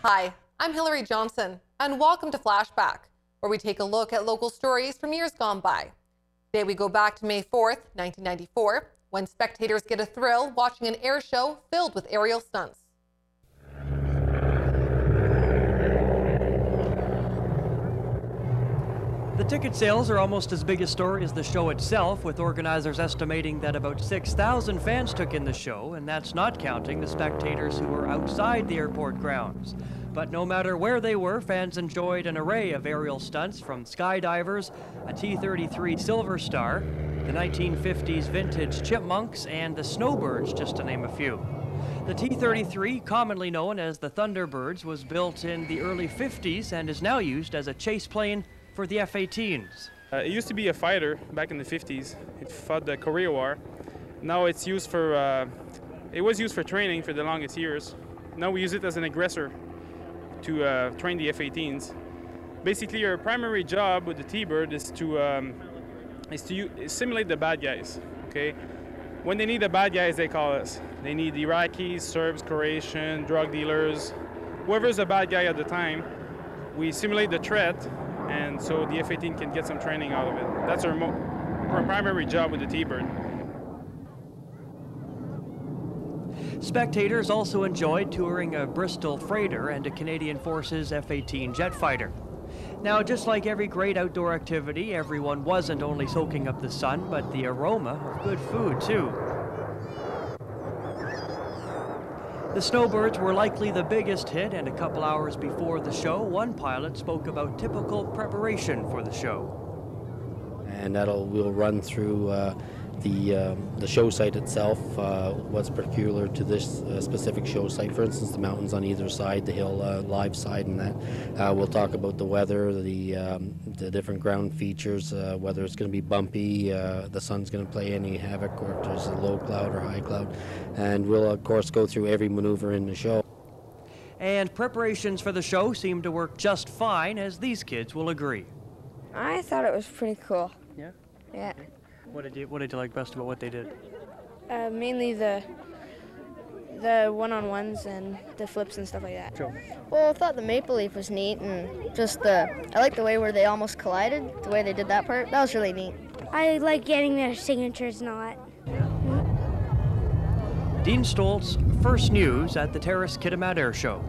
Hi, I'm Hillary Johnson, and welcome to Flashback, where we take a look at local stories from years gone by. Today we go back to May 4th, 1994, when spectators get a thrill watching an air show filled with aerial stunts. The ticket sales are almost as big a story as the show itself, with organizers estimating that about 6,000 fans took in the show, and that's not counting the spectators who were outside the airport grounds. But no matter where they were, fans enjoyed an array of aerial stunts, from skydivers, a T-33 Silver Star, the 1950s vintage Chipmunks, and the Snowbirds, just to name a few. The T-33, commonly known as the Thunderbirds, was built in the early 50s and is now used as a chase plane for the F-18s. It used to be a fighter back in the 50s. It fought the Korea War. Now it's used for, it was used for training for the longest years. Now we use it as an aggressor to train the F-18s. Basically, our primary job with the T-Bird is to simulate the bad guys, okay? When they need the bad guys, they call us. They need Iraqis, Serbs, Croatian, drug dealers, whoever's a bad guy at the time. We simulate the threat, and so the F-18 can get some training out of it. That's our primary job with the T-Bird. Spectators also enjoyed touring a Bristol freighter and a Canadian Forces F-18 jet fighter. Now, just like every great outdoor activity, everyone wasn't only soaking up the sun, but the aroma of good food, too. The Snowbirds were likely the biggest hit, and a couple hours before the show, one pilot spoke about typical preparation for the show. And we'll run through the show site itself, what's peculiar to this specific show site. For instance, the mountains on either side, the hill live side, and that. We'll talk about the weather, the different ground features, whether it's going to be bumpy, the sun's going to play any havoc, or if there's a low cloud or high cloud. And we'll, of course, go through every maneuver in the show. And preparations for the show seemed to work just fine, as these kids will agree. I thought it was pretty cool. Yeah? Yeah. What did you like best about what they did? Mainly the one-on-ones and the flips and stuff like that. Sure. Well, I thought the maple leaf was neat, and just I like the way where they almost collided, the way they did that part. That was really neat. I like getting their signatures and all that. Dean Stoltz, First News at the Terrace Airshow.